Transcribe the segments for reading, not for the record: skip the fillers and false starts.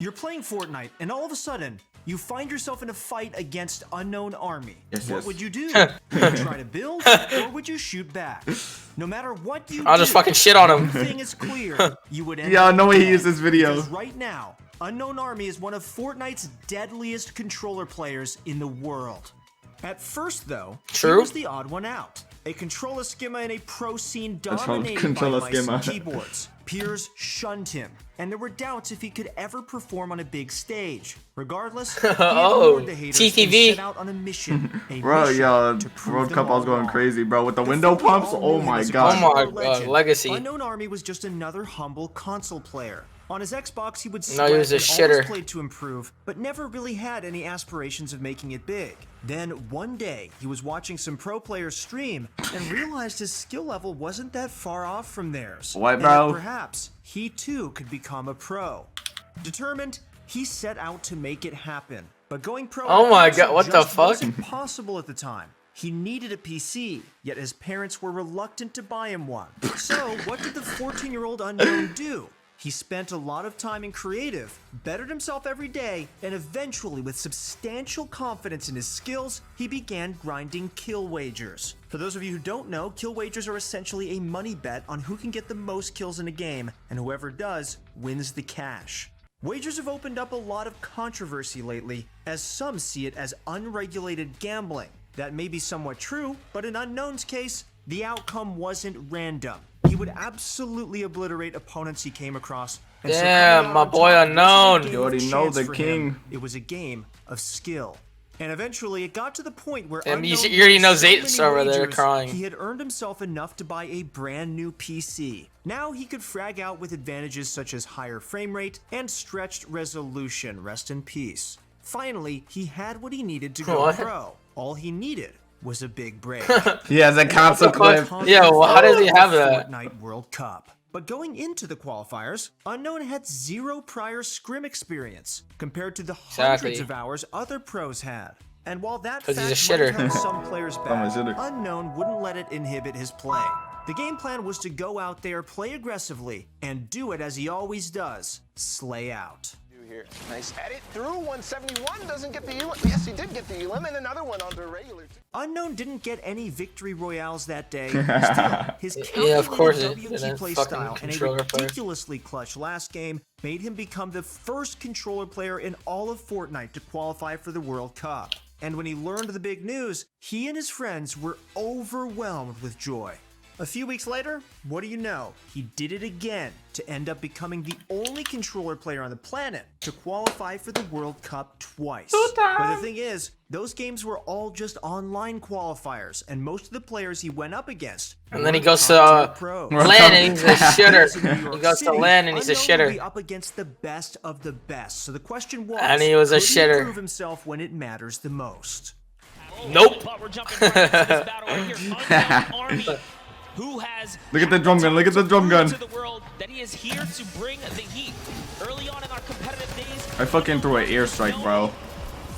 You're playing Fortnite, and all of a sudden, you find yourself in a fight against UnknownxArmy. What would you do? Would you try to build, or would you shoot back? No matter what you I'll just fucking shit on him. one thing is clear. You would end Yeah, up no way he dead, used this video. because right now, UnknownxArmy is one of Fortnite's deadliest controller players in the world. At first, though, he was the odd one out. A controller skimmer in a pro scene dominated by mice and keyboards. Peers shunned him, and there were doubts if he could ever perform on a big stage. Regardless, he ignored the haters and set out on a mission. Bro, yo, World Cup, I was going crazy, bro. With the window pumps, oh my god. Oh my god, legacy. UnknownxArmy was just another humble console player. On his Xbox, he would No, he was a shitter. played to improve, but never really had any aspirations of making it big. Then one day, he was watching some pro players stream and realized his skill level wasn't that far off from theirs. What, bro? And perhaps he too could become a pro. Determined, he set out to make it happen. But going pro, oh my god, what the fuck? wasn't possible at the time. He needed a PC, yet his parents were reluctant to buy him one. So, what did the 14-year-old unknown do? He spent a lot of time in creative, bettered himself every day, and eventually, with substantial confidence in his skills, he began grinding kill wagers. For those of you who don't know, kill wagers are essentially a money bet on who can get the most kills in a game, and whoever does wins the cash. Wagers have opened up a lot of controversy lately, as some see it as unregulated gambling. That may be somewhat true, but in Unknown's case, the outcome wasn't random. He would absolutely obliterate opponents he came across. And damn, my boy Unknown. You already know the king. It was a game of skill. And eventually, it got to the point where you already know Zayt's over there crying. He had earned himself enough to buy a brand new PC. Now he could frag out with advantages such as higher frame rate and stretched resolution. Rest in peace. Finally, he had what he needed to go pro. All he needed was a big break. He has a console clip. Yeah, well, how does he have that? Fortnite World Cup. But going into the qualifiers, Unknown had zero prior scrim experience compared to the hundreds of hours other pros had. And while that fact might held some players back, Unknown wouldn't let it inhibit his play. The game plan was to go out there, play aggressively, and do it as he always does, slay out. Here. Nice edit through 171, doesn't get the elim. Yes, he did get the elim, and another one onto regular. Unknown didn't get any victory royales that day. Still, his WG play style and a ridiculously clutch last game made him become the first controller player in all of Fortnite to qualify for the World Cup. And when he learned the big news, he and his friends were overwhelmed with joy. A few weeks later, what do you know? He did it again to end up becoming the only controller player on the planet to qualify for the World Cup twice. But the thing is, those games were all just online qualifiers, and most of the players he went up against. And then he goes to LAN and he's a shitter. He goes to LAN and he's a shitter. Up against the best of the best. So the question was, and he was a shitter. Prove himself when it matters the most. Nope. Who has look at the drum gun, look at the drum gun. To the world that he is here to bring the heat. Early on in our competitive days, I fucking threw an airstrike, bro.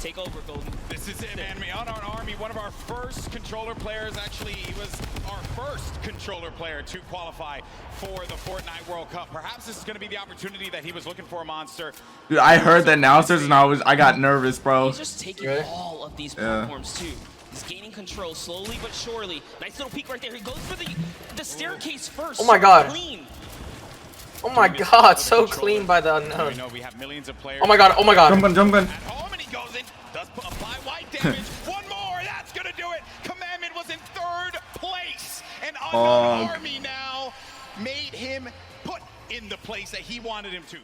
Take over, Goldie. This is it, man. UnknownxArmy, one of our first controller players. Actually, he was our first controller player to qualify for the Fortnite World Cup. Perhaps this is going to be the opportunity that he was looking for, Monster. Dude, I heard the announcers and I got nervous, bro. He's just taking all of these platforms too. He's gaining control slowly but surely. Nice little peek right there. He goes for the staircase first. Oh my god. Clean. Oh my god, so clean by the Unknown. We have millions of players. Oh my god, oh my god. Drum gun, drum gun. At home and he goes in. Does apply white damage. One more. That's going to do it. Commandment was in third place. And UnknownxArmy now made him put in the place that he wanted him to.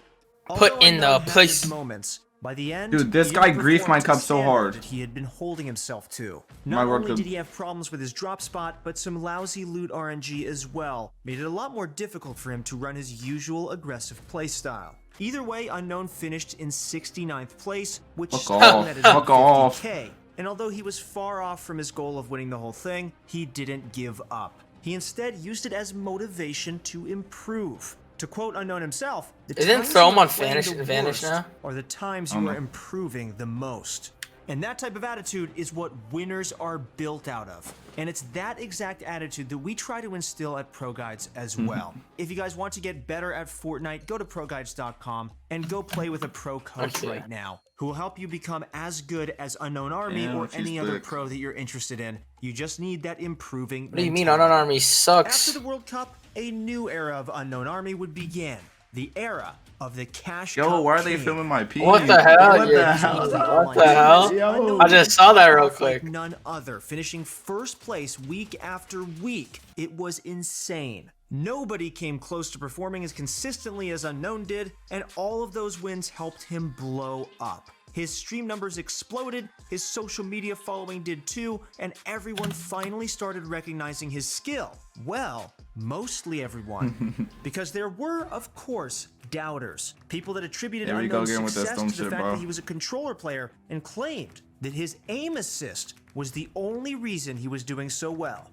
Put in the place. Moments. By the end, dude, this guy griefed my cup so hard. That he had been holding himself to. Not only did he have problems with his drop spot, but some lousy loot RNG as well, made it a lot more difficult for him to run his usual aggressive playstyle. Either way, Unknown finished in 69th place, which still netted him 50K. And although he was far off from his goal of winning the whole thing, he didn't give up. He instead used it as motivation to improve. To quote Unknown himself, the isn't throw him on Vanish now? Are the times you are improving the most. And that type of attitude is what winners are built out of. And it's that exact attitude that we try to instill at ProGuides as well. If you guys want to get better at Fortnite, go to ProGuides.com and go play with a pro coach right now who will help you become as good as UnknownxArmy or any other pro that you're interested in. You just need that improving What do you mean UnknownxArmy sucks? After the World Cup, a new era of UnknownxArmy would begin. The era of the Cash Yo, Cup why are they King. filming my pee? What the hell? What the hell? What the hell? Yo. I just saw that real quick. Like none other, finishing first place week after week. It was insane. Nobody came close to performing as consistently as Unknown did, and all of those wins helped him blow up. His stream numbers exploded, his social media following did too, and everyone finally started recognizing his skill. Well, mostly everyone. Because there were, of course, doubters. People that attributed Unknown's success to the fact that he was a controller player and claimed that his aim assist was the only reason he was doing so well.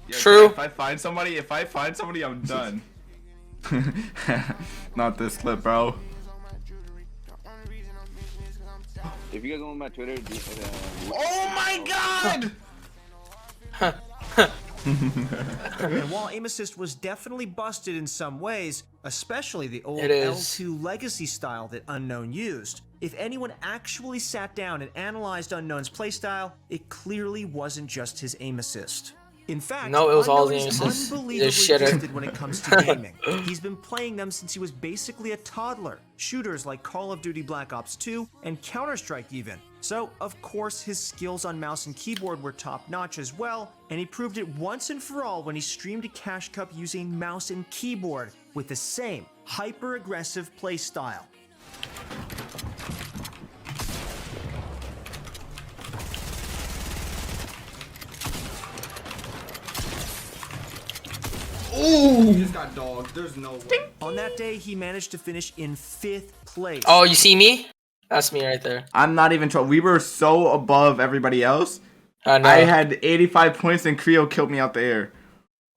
Yeah, True. If I find somebody, I'm done. Not this clip, bro. If you guys want my Twitter, Oh my god! And while aim assist was definitely busted in some ways, especially the old It is. L2 legacy style that Unknown used, if anyone actually sat down and analyzed Unknown's playstyle, it clearly wasn't just his aim assist. In fact, No, it was all Unknown the is aim assist. unbelievably Shitter. gifted when it comes to gaming. He's been playing them since he was basically a toddler. Shooters like Call of Duty Black Ops 2 and Counter-Strike even. So, of course, his skills on mouse and keyboard were top-notch as well, and he proved it once and for all when he streamed a Cash Cup using mouse and keyboard with the same hyper-aggressive playstyle. Ooh! He just got dogged. There's no way. On that day, he managed to finish in 5th place. Oh, you see me? That's me right there. I'm not even trolling. We were so above everybody else. I know. I had 85 points and 𝐿 killed me out the air.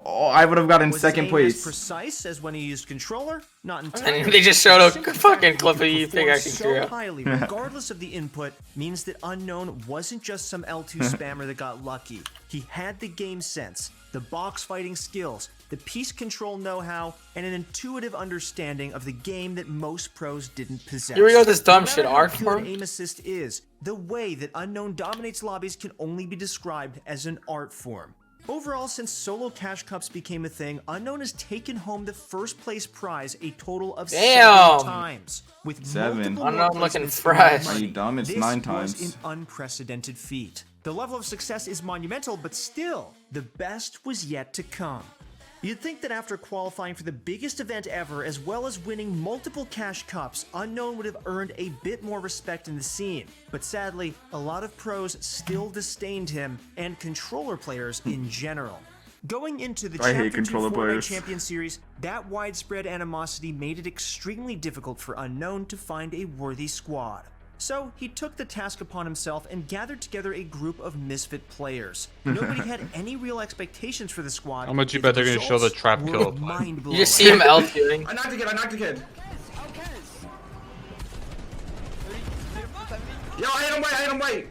Oh, I would have gotten Was second his aim place. as precise as when he used controller? Not entirely. And they just showed a Simple fucking fact clip that of he you performed pickaxing so through. highly, regardless of the input, means that Unknown wasn't just some L2 spammer that got lucky. He had the game sense, the box fighting skills, the piece control know-how, and an intuitive understanding of the game that most pros didn't possess. Here we go with this dumb No shit, matter art how good form. aim assist is, the way that Unknown dominates lobbies can only be described as an art form. Overall, since solo Cash Cups became a thing, Unknown has taken home the first place prize a total of 7 times. With 7. multiple Unknown more looking placements fresh. than Are you money. dumb? It's This 9 was times. an unprecedented feat. The level of success is monumental, but still, the best was yet to come. You'd think that after qualifying for the biggest event ever, as well as winning multiple Cash Cups, Unknown would have earned a bit more respect in the scene. But sadly, a lot of pros still disdained him, and controller players in general. Going into the I hate Chapter 2 controller Fortnite players. Champion Series, that widespread animosity made it extremely difficult for Unknown to find a worthy squad. So he took the task upon himself and gathered together a group of misfit players. Nobody had any real expectations for the squad. How much you bet they're gonna show the trap kill? You just see him L2ing. I knocked the kid. Yo, I hit him right.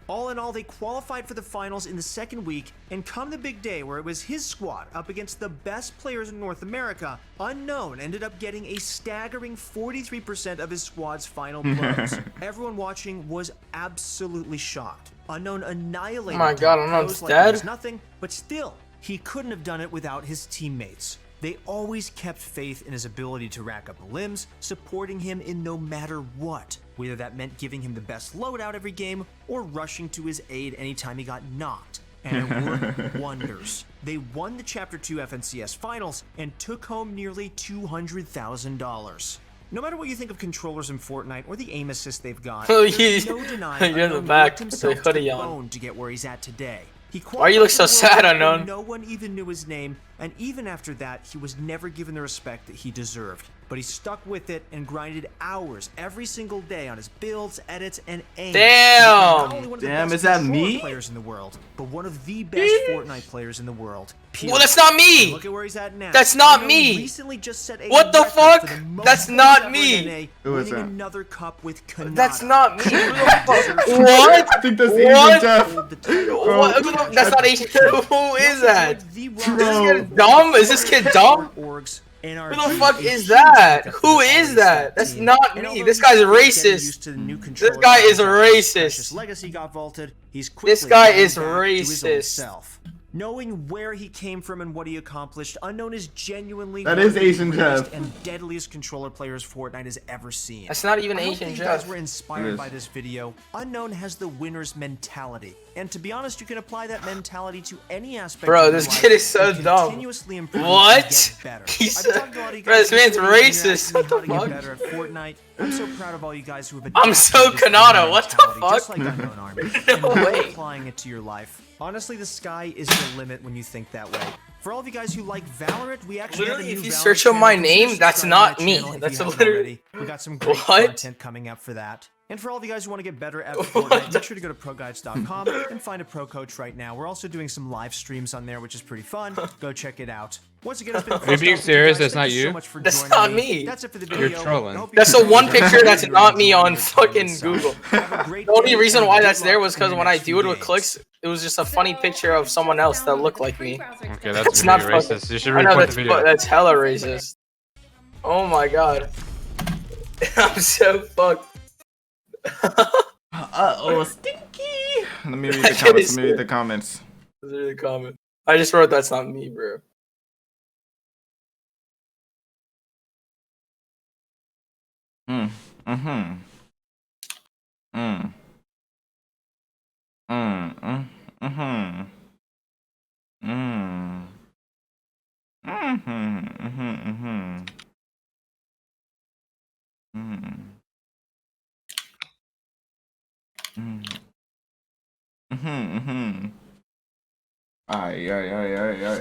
All in all, they qualified for the finals in the second week, and come the big day where it was his squad up against the best players in North America, Unknown ended up getting a staggering 43% of his squad's final blows. Everyone watching was absolutely shocked. Unknown annihilated Oh my god, Unknown's like it was dead? nothing, but still, he couldn't have done it without his teammates. They always kept faith in his ability to rack up limbs, supporting him in no matter what, whether that meant giving him the best loadout every game or rushing to his aid anytime he got knocked. And it worked wonders. They won the Chapter 2 FNCS Finals and took home nearly $200,000. No matter what you think of controllers in Fortnite or the aim assist they've got, Oh, there's no denying you're in the Unknown back worked with the himself to hoodie the on. bone to get where he's at today. He Why you look so qualified for the sad, World Cup Unknown? when no one even knew his name, and even after that, he was never given the respect that he deserved. but he stuck with it and grinded hours every single day on his builds, edits, and aims. Damn! Not only one of the Damn, best is that controller me? players in the world, but one of the best Fortnite players in the world. Well, that's not me! Look at where he's at now. That's not Unknown me! recently just set a What the record fuck? for the most That's points not ever me! in NA, Who is winning that? another cup with Kanata. That's not me. What? I think that's What? Asian Jeff. What? That's not Asian. Who is that? The Is this kid dumb? Is this kid dumb? Who the fuck is that? Who is that? That's not me. This guy's racist. This guy is a racist. Legacy got vaulted. He's This quickly guy going is back to his old racist. self. Knowing where he came from and what he accomplished, Unknown is genuinely That one is of the Asian greatest Jeff. and deadliest controller players Fortnite has ever seen. That's not even I hope Asian that you guys Jeff. were It inspired is. by this video. Unknown has the winner's mentality, and to be honest, you can apply that mentality to any aspect. Bro, of this your life kid is so and dumb. continuously improve What? and get better. He's I've so- talked to a lot of you Bro, guys this man's before, and you're racist. asking me What the how to get fuck? better at Fortnite. I'm so proud of all you guys who have I'm adopted so this Kanata, what the mentality, fuck? just like Unknown Army, No and you're way. applying it to your life. Honestly, the sky is the limit when you think that way. For all of you guys who like Valorant, we actually Literally, have a if new you Valorant search up my channel. name, Consider that's subscribing not to my me. channel if That's you haven't literally- already. We got some great What? content coming up for that. And for all of you guys who want to get better at Fortnite, make sure to go to ProGuides.com and find a pro coach right now. We're also doing some live streams on there, which is pretty fun. Go check it out. Once again, it's been fun Are you being stuff with serious? guys. That's Thank not you so you? much for That's joining not me. That's it for the You're video. trolling. I hope you That's guys the one enjoyed picture it. that's You're not me enjoying on your time fucking inside. Google. Have a great The only day, reason and why good that's there luck was in because your when I next do it few with games. clicks, it was just a funny picture of someone else that looked like me. Okay, that's It's not really fucking- racist. You should I know report the video. that's hella racist. Oh my god. I'm so fucked. Uh-oh, stinky. Let me read the That kid comments. is Let me read the comments. Those are the comments. I just wrote that's not me, bro. Mm. Mm-hmm. Mm. Mm. Mm. Mm-hmm. Mm. Mm-hmm. Mm-hmm. Mm-hmm. Mm. Mm. Mm-hmm. Mm-hmm. Ay, ay, ay, ay, ay.